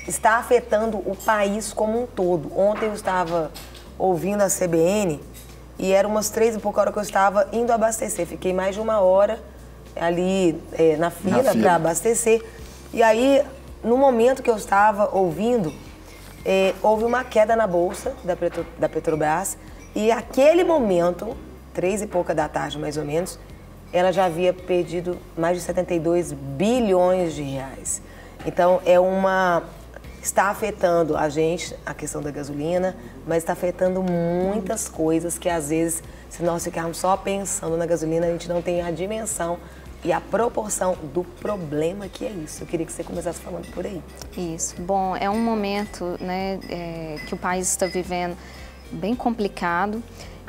está afetando o país como um todo. Ontem eu estava ouvindo a CBN e eram umas 3 e pouca hora que eu estava indo abastecer. Fiquei mais de 1 hora ali na fila para abastecer. E aí, no momento que eu estava ouvindo, houve uma queda na bolsa da Petrobras e aquele momento, 3 e pouca da tarde mais ou menos, ela já havia perdido mais de 72 bilhões de reais. Então, está afetando a gente, a questão da gasolina, mas está afetando muitas coisas que, às vezes, se nós ficarmos só pensando na gasolina, a gente não tem a dimensão e a proporção do problema que é isso. Eu queria que você começasse falando por aí. Isso. Bom, é um momento, né, que o país está vivendo bem complicado.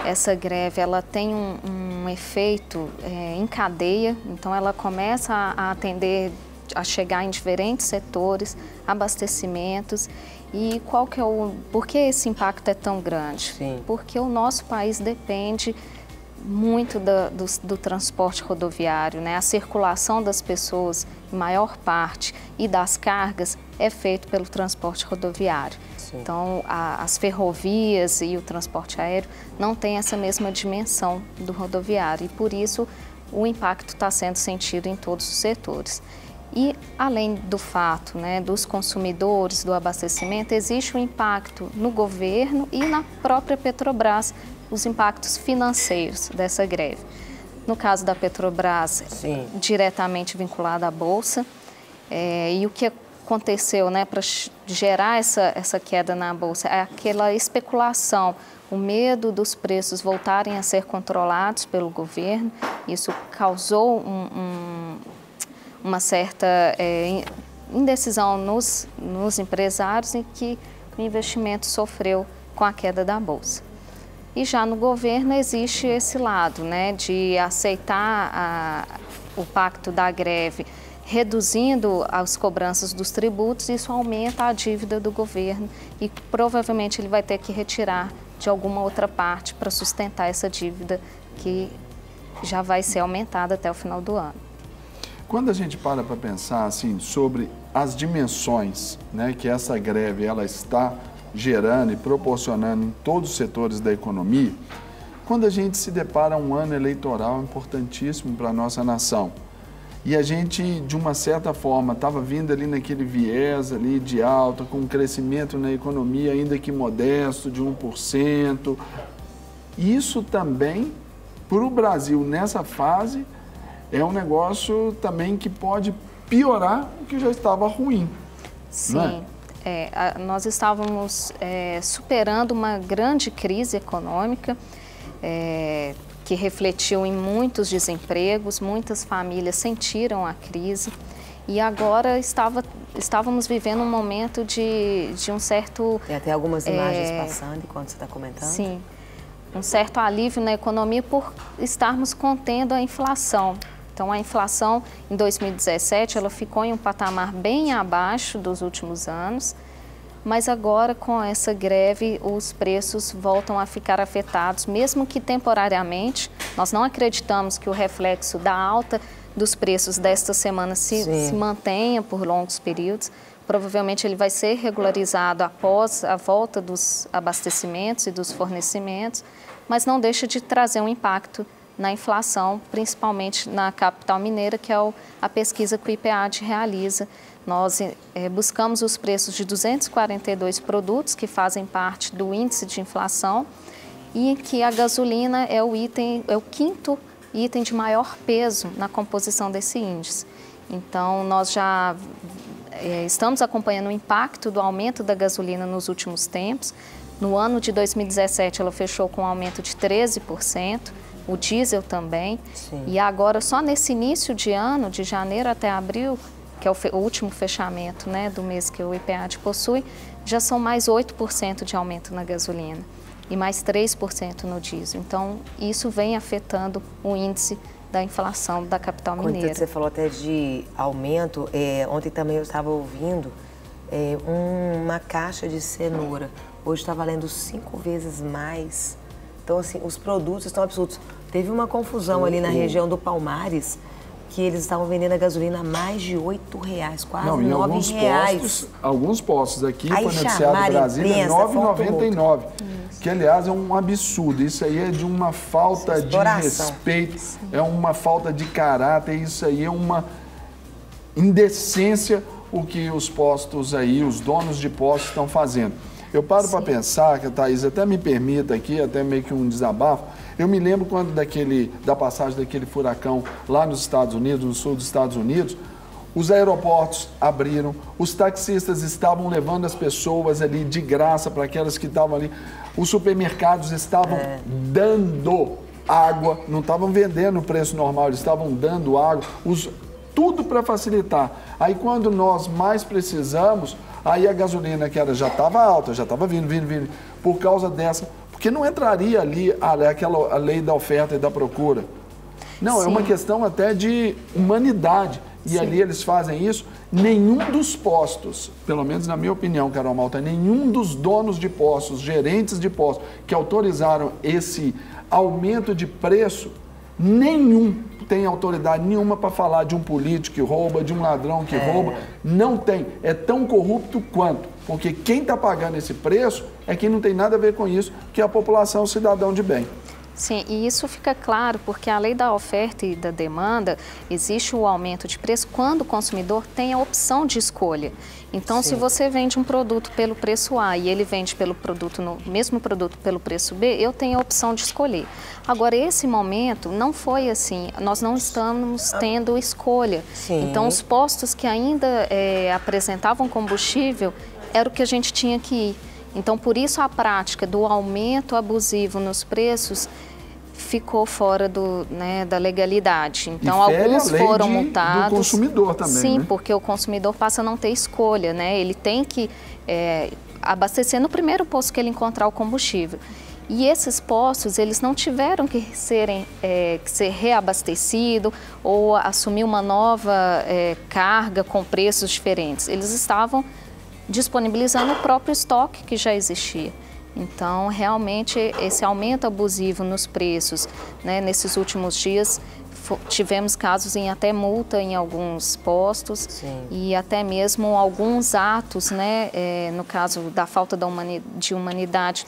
Essa greve, ela tem um efeito em cadeia, então ela começa a atender, a chegar em diferentes setores, abastecimentos. E por que esse impacto é tão grande? Sim. Porque o nosso país depende muito do transporte rodoviário, né? A circulação das pessoas, em maior parte, e das cargas é feito pelo transporte rodoviário. Sim. Então, as ferrovias e o transporte aéreo não têm essa mesma dimensão do rodoviário e, por isso, o impacto está sendo sentido em todos os setores. E, além do fato, né, dos consumidores, do abastecimento, existe um impacto no governo e na própria Petrobras, os impactos financeiros dessa greve. No caso da Petrobras, diretamente vinculado à Bolsa, e o que aconteceu, né, para gerar essa queda na Bolsa é aquela especulação, o medo dos preços voltarem a ser controlados pelo governo. Isso causou uma certa indecisão nos empresários e que o investimento sofreu com a queda da Bolsa. E já no governo existe esse lado, né, de aceitar o pacto da greve, reduzindo as cobranças dos tributos. Isso aumenta a dívida do governo e provavelmente ele vai ter que retirar de alguma outra parte para sustentar essa dívida que já vai ser aumentada até o final do ano. Quando a gente para pensar assim, sobre as dimensões, né, que essa greve ela está gerando e proporcionando em todos os setores da economia, quando a gente se depara um ano eleitoral importantíssimo para a nossa nação, e a gente, de uma certa forma, estava vindo ali naquele viés ali de alta, com um crescimento na economia ainda que modesto, de 1%, isso também, para o Brasil, nessa fase, é um negócio também que pode piorar o que já estava ruim. Sim. Não é? Nós estávamos superando uma grande crise econômica que refletiu em muitos desempregos, muitas famílias sentiram a crise e agora estávamos vivendo um momento de um certo... Tem até algumas imagens passando enquanto você está comentando. Sim, um certo alívio na economia por estarmos contendo a inflação. Então, a inflação, em 2017, ela ficou em um patamar bem abaixo dos últimos anos, mas agora, com essa greve, os preços voltam a ficar afetados, mesmo que temporariamente. Nós não acreditamos que o reflexo da alta dos preços desta semana se mantenha por longos períodos. Provavelmente, ele vai ser regularizado após a volta dos abastecimentos e dos fornecimentos, mas não deixa de trazer um impacto na inflação, principalmente na capital mineira, que é a pesquisa que o IPEAD realiza. Nós buscamos os preços de 242 produtos que fazem parte do índice de inflação e que a gasolina é o 5º item de maior peso na composição desse índice. Então, nós já estamos acompanhando o impacto do aumento da gasolina nos últimos tempos. No ano de 2017, ela fechou com um aumento de 13%. O diesel também. Sim. E agora, só nesse início de ano, de janeiro até abril, que é o último fechamento, né, do mês que o IPEAD possui, já são mais 8% de aumento na gasolina e mais 3% no diesel. Então, isso vem afetando o índice da inflação da capital mineira. Você falou até de aumento, ontem também eu estava ouvindo uma caixa de cenoura. Hoje está valendo 5 vezes mais. Então, assim, os produtos estão absurdos. Teve uma confusão ali na região do Palmares, que eles estavam vendendo a gasolina a mais de R$ 8,00, quase Não, em R$ 9,00. Alguns postos aqui, Aí foi noticiado em Brasília, R$ 9,99. Que, aliás, é um absurdo. Isso aí é de uma falta de respeito, é uma falta de caráter, isso aí é uma indecência o que os postos aí, os donos de postos estão fazendo. Eu paro para pensar, que a Thaís até me permita aqui, até meio que um desabafo, eu me lembro quando da passagem daquele furacão lá nos Estados Unidos, no sul dos Estados Unidos, os aeroportos abriram, os taxistas estavam levando as pessoas ali de graça para aquelas que estavam ali, os supermercados estavam dando água, não estavam vendendo o preço normal, eles estavam dando água, tudo para facilitar. Aí quando nós mais precisamos, aí a gasolina que já estava alta, já estava vindo, por causa dessa, porque não entraria ali a lei da oferta e da procura. Não, é uma questão até de humanidade. E ali eles fazem isso. Nenhum dos postos, pelo menos na minha opinião, Carol Malta, nenhum dos donos de postos, gerentes de postos, que autorizaram esse aumento de preço, nenhum tem autoridade nenhuma para falar de um político que rouba, de um ladrão que rouba. Não tem. É tão corrupto quanto. Porque quem está pagando esse preço é quem não tem nada a ver com isso, que é a população, o cidadão de bem. Sim, e isso fica claro porque a lei da oferta e da demanda, existe o aumento de preço quando o consumidor tem a opção de escolha. Então, se você vende um produto pelo preço A e ele vende mesmo produto pelo preço B, eu tenho a opção de escolher. Agora, esse momento não foi assim, nós não estamos tendo escolha. Então, os postos que ainda apresentavam combustível, era o que a gente tinha que ir. Então, por isso a prática do aumento abusivo nos preços ficou fora da legalidade. Então, alguns foram multados. Do consumidor também, sim, né? Porque o consumidor passa a não ter escolha, né? Ele tem que abastecer no primeiro posto que ele encontrar o combustível. E esses postos, eles não tiveram que ser reabastecidos ou assumir uma nova carga com preços diferentes. Eles estavam disponibilizando o próprio estoque que já existia. Então, realmente, esse aumento abusivo nos preços, né, nesses últimos dias, tivemos casos em até multa em alguns postos e até mesmo alguns atos, né, no caso da falta de humanidade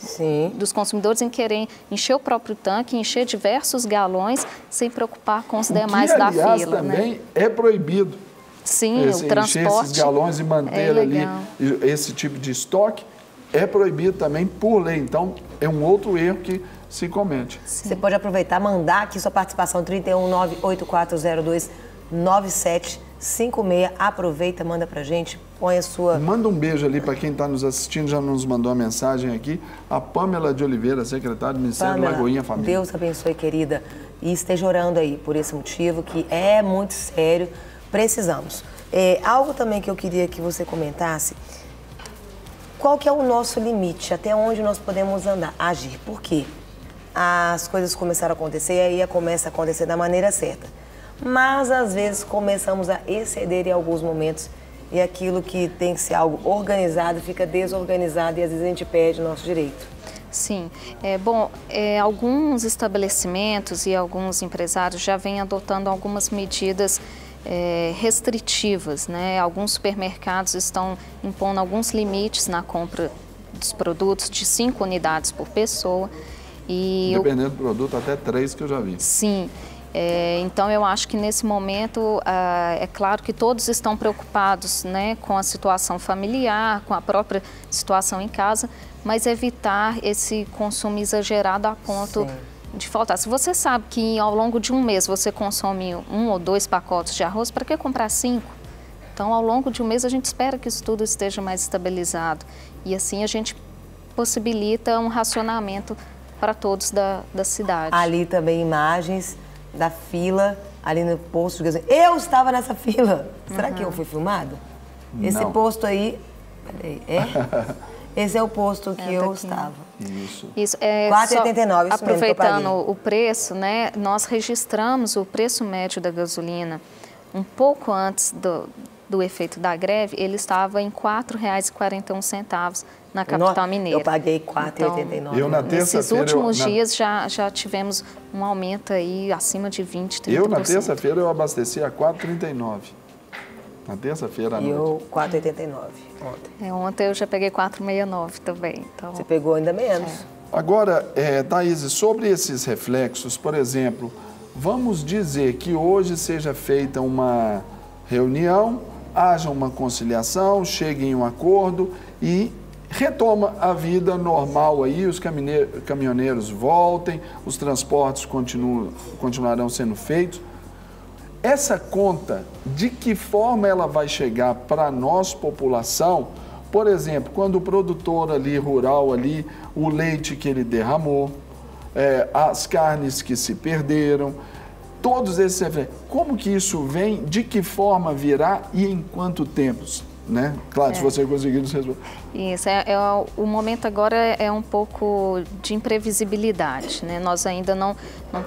dos consumidores em querer encher o próprio tanque, encher diversos galões sem preocupar com os demais da fila. Aliás, também é proibido. Sim, o transporte encher esses galões e manter ali esse tipo de estoque é proibido também por lei. Então, é um outro erro que se comete. Você pode aproveitar, mandar aqui sua participação, 31984029756. Aproveita, manda pra gente, põe a sua... Manda um beijo ali para quem está nos assistindo, já nos mandou uma mensagem aqui. A Pâmela de Oliveira, secretária do Ministério da Lagoinha Família. Deus abençoe, querida. E esteja orando aí por esse motivo, que é muito sério. Precisamos. Algo também que eu queria que você comentasse, qual que é o nosso limite, até onde nós podemos agir? Por quê? As coisas começaram a acontecer e aí começa a acontecer da maneira certa. Mas, às vezes, começamos a exceder em alguns momentos e aquilo que tem que ser algo organizado fica desorganizado e, às vezes, a gente perde o nosso direito. Sim. Alguns estabelecimentos e alguns empresários já vêm adotando algumas medidas restritivas, né? Alguns supermercados estão impondo alguns limites na compra dos produtos de 5 unidades por pessoa. Dependendo do produto, até 3 que eu já vi. Sim. Então, eu acho que nesse momento, é claro que todos estão preocupados, né, com a situação familiar, com a própria situação em casa, mas evitar esse consumo exagerado a ponto de faltar. Se você sabe que ao longo de um mês você consome 1 ou 2 pacotes de arroz, para que comprar 5? Então, ao longo de um mês, a gente espera que isso tudo esteja mais estabilizado. E assim a gente possibilita um racionamento para todos da cidade. Ali também imagens da fila, ali no posto de gasolina. Eu estava nessa fila. Será que eu fui filmada? Não. Esse posto aí... Peraí, Esse é o posto que eu estava. Isso. Isso, 4,89. Aproveitando o preço, né? Nós registramos o preço médio da gasolina um pouco antes do efeito da greve, ele estava em R$ 4,41 na capital mineira. Eu paguei R$ 4,89. Eu, na Nesses últimos dias já tivemos um aumento aí acima de 20%, 30%. Eu, na terça-feira, eu abasteci a R$ 4,39. Na terça-feira à noite. E eu, R$ 4,89 ontem. Ontem eu já peguei 4,69 também. Então... Você pegou ainda menos. Agora, Thaís, sobre esses reflexos, por exemplo, vamos dizer que hoje seja feita uma reunião, haja uma conciliação, chegue em um acordo e retoma a vida normal aí, os caminhoneiros voltem, os transportes continuarão sendo feitos. Essa conta, de que forma ela vai chegar para nós, população? Por exemplo, quando o produtor ali, rural ali, o leite que ele derramou, as carnes que se perderam, todos esses efeitos. Como que isso vem, de que forma virá e em quanto tempo? Né? Claro, se você conseguir nos responder. Isso, o momento agora é um pouco de imprevisibilidade, né? Nós ainda não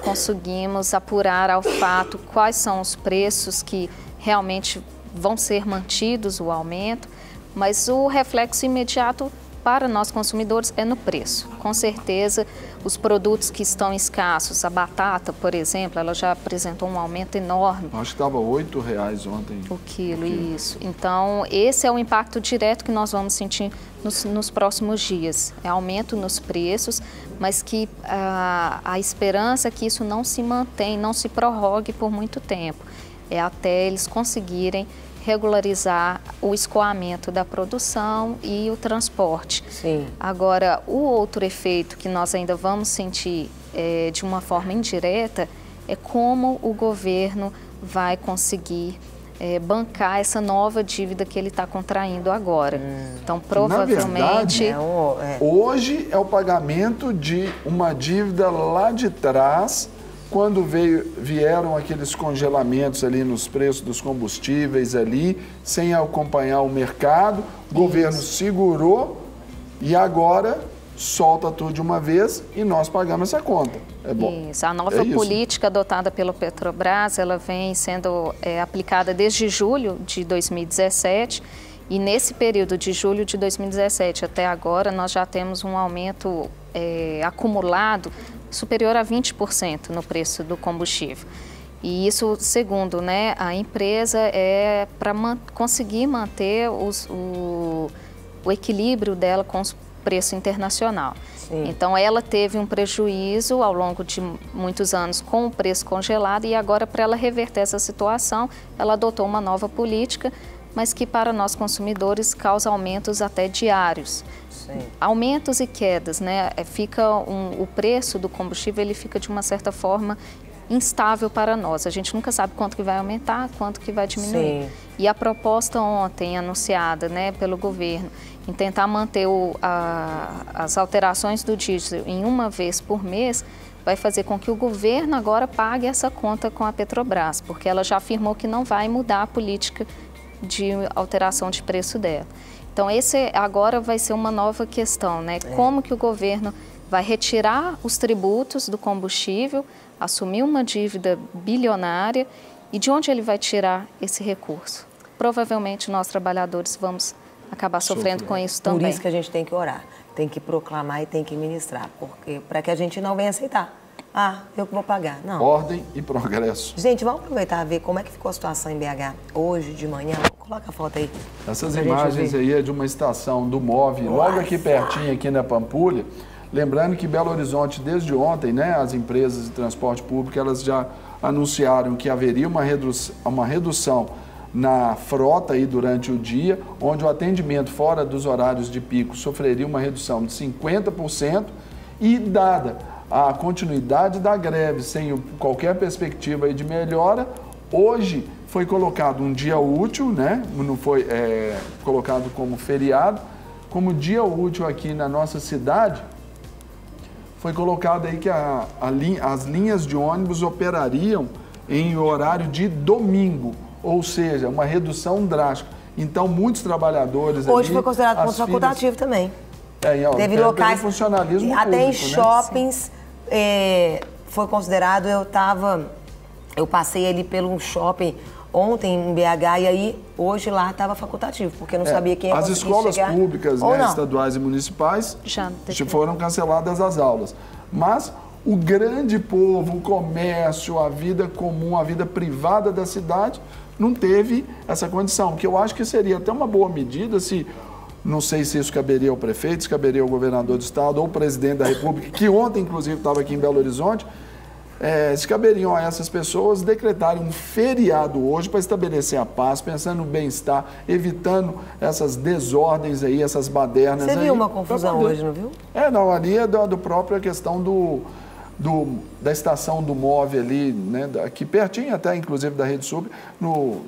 conseguimos apurar ao fato quais são os preços que realmente vão ser mantidos, o aumento, mas o reflexo imediato para nós consumidores é no preço. Com certeza, os produtos que estão escassos, a batata, por exemplo, ela já apresentou um aumento enorme. Acho que estava R$ 8,00 ontem. O quilo, isso. Então, esse é o impacto direto que nós vamos sentir nos próximos dias. É aumento nos preços, mas que a esperança é que isso não se mantenha, não se prorrogue por muito tempo. É até eles conseguirem regularizar o escoamento da produção e o transporte. Sim. Agora, o outro efeito que nós ainda vamos sentir de uma forma indireta é como o governo vai conseguir bancar essa nova dívida que ele está contraindo agora. Então, provavelmente... Na verdade, hoje é o pagamento de uma dívida lá de trás, quando vieram aqueles congelamentos ali nos preços dos combustíveis ali, sem acompanhar o mercado, o governo segurou e agora solta tudo de uma vez e nós pagamos essa conta. É bom. Isso. A nova política adotada pela Petrobras, ela vem sendo aplicada desde julho de 2017 e nesse período de julho de 2017 até agora nós já temos um aumento acumulado superior a 20% no preço do combustível. E isso, segundo a empresa, é para conseguir manter o equilíbrio dela com o preço internacional. Sim. Então, ela teve um prejuízo ao longo de muitos anos com o preço congelado e agora, para ela reverter essa situação, ela adotou uma nova política, mas que para nós consumidores causa aumentos até diários. Sim. Aumentos e quedas, o preço do combustível ele fica de uma certa forma instável para nós. A gente nunca sabe quanto que vai aumentar, quanto que vai diminuir. Sim. E a proposta ontem anunciada pelo governo em tentar manter as alterações do diesel em uma vez por mês vai fazer com que o governo agora pague essa conta com a Petrobras, porque ela já afirmou que não vai mudar a política de alteração de preço dela. Então, esse agora vai ser uma nova questão, Como que o governo vai retirar os tributos do combustível, assumir uma dívida bilionária e de onde ele vai tirar esse recurso? Provavelmente nós, trabalhadores, vamos acabar sofrendo com isso também. Por isso que a gente tem que orar, tem que proclamar e tem que ministrar, porque para que a gente não venha aceitar. Eu que vou pagar. Não. Ordem e progresso. Gente, vamos aproveitar e ver como é que ficou a situação em BH hoje de manhã. Coloca a foto aí. Essas imagens aí é de uma estação do MOVE, logo aqui pertinho, aqui na Pampulha. Lembrando que Belo Horizonte, desde ontem, as empresas de transporte público, elas já anunciaram que haveria uma redução na frota aí durante o dia, onde o atendimento fora dos horários de pico sofreria uma redução de 50% e dada a continuidade da greve sem qualquer perspectiva aí de melhora, hoje foi colocado um dia útil, não foi colocado como feriado, como dia útil aqui na nossa cidade, foi colocado aí que as linhas de ônibus operariam em horário de domingo, ou seja, uma redução drástica. Então, muitos trabalhadores hoje foi considerado ponto facultativo também. Teve locais, funcionalismo até público, em shoppings foi considerado. Eu passei ali pelo shopping ontem em BH, e aí hoje lá estava facultativo, porque não sabia quem ia As conseguir escolas chegar, públicas, ou né, não. estaduais e municipais Já foram canceladas as aulas. Mas o grande povo, o comércio, a vida comum, a vida privada da cidade não teve essa condição, que eu acho que seria até uma boa medida se... Não sei se isso caberia ao prefeito, se caberia ao governador do estado ou ao presidente da República, que ontem, inclusive, estava aqui em Belo Horizonte, se caberiam a essas pessoas decretarem um feriado hoje para estabelecer a paz, pensando no bem-estar, evitando essas desordens aí, essas badernas aí. Você viu uma confusão hoje, não viu? Não, ali é do própria questão da estação do MOVE ali, né, aqui pertinho até, inclusive, da Rede Sub,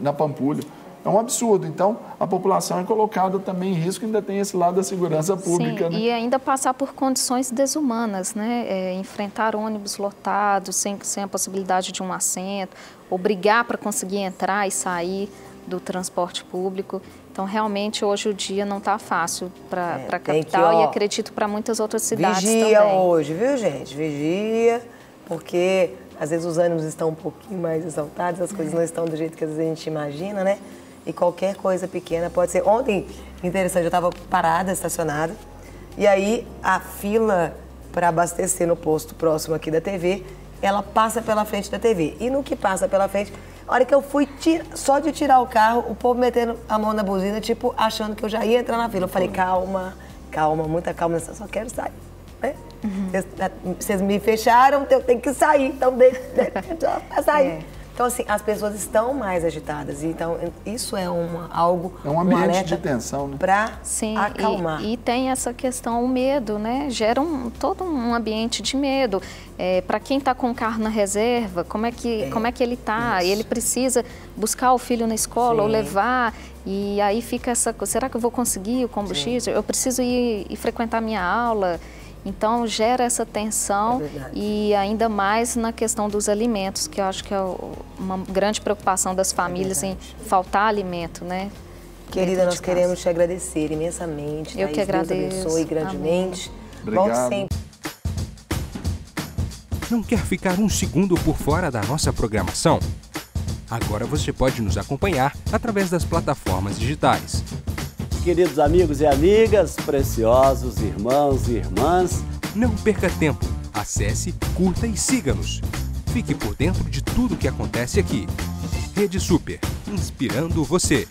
na Pampulha. É um absurdo. Então, a população é colocada também em risco, ainda tem esse lado da segurança pública. Sim, né? E ainda passar por condições desumanas, né? Enfrentar ônibus lotados, sem a possibilidade de um assento, ou brigar para conseguir entrar e sair do transporte público. Então, realmente, hoje o dia não está fácil para a capital e acredito para muitas outras cidades vigia também. Hoje, viu, gente? Vigia, porque às vezes os ânimos estão um pouquinho mais exaltados, as coisas não estão do jeito que às vezes a gente imagina, né? E qualquer coisa pequena pode ser... Ontem, interessante, eu estava parada, estacionada, e aí a fila para abastecer no posto próximo aqui da TV, ela passa pela frente da TV. E no que passa pela frente, a hora que eu fui, só de tirar o carro, o povo metendo a mão na buzina, tipo, achando que eu já ia entrar na fila. Eu falei, calma, muita calma, eu só quero sair, né? Vocês me fecharam, eu tenho que sair, então deixa sair. Então, assim, as pessoas estão mais agitadas. Então, isso é algo... É um ambiente de tensão, né? Para acalmar. E tem essa questão, o medo, né? Gera todo um ambiente de medo. Para quem está com o carro na reserva, como é que ele está? Ele precisa buscar o filho na escola ou levar... E aí fica essa coisa, será que eu vou conseguir o combustível? Eu preciso ir frequentar minha aula... Então, gera essa tensão e ainda mais na questão dos alimentos, que eu acho que é uma grande preocupação das famílias em faltar alimento, né? Querida, nós queremos te agradecer imensamente. Eu que agradeço. Deus abençoe grandemente. Obrigado. Volte sempre. Não quer ficar um segundo por fora da nossa programação? Agora você pode nos acompanhar através das plataformas digitais. Queridos amigos e amigas, preciosos irmãos e irmãs, não perca tempo. Acesse, curta e siga-nos. Fique por dentro de tudo que acontece aqui. Rede Super, inspirando você.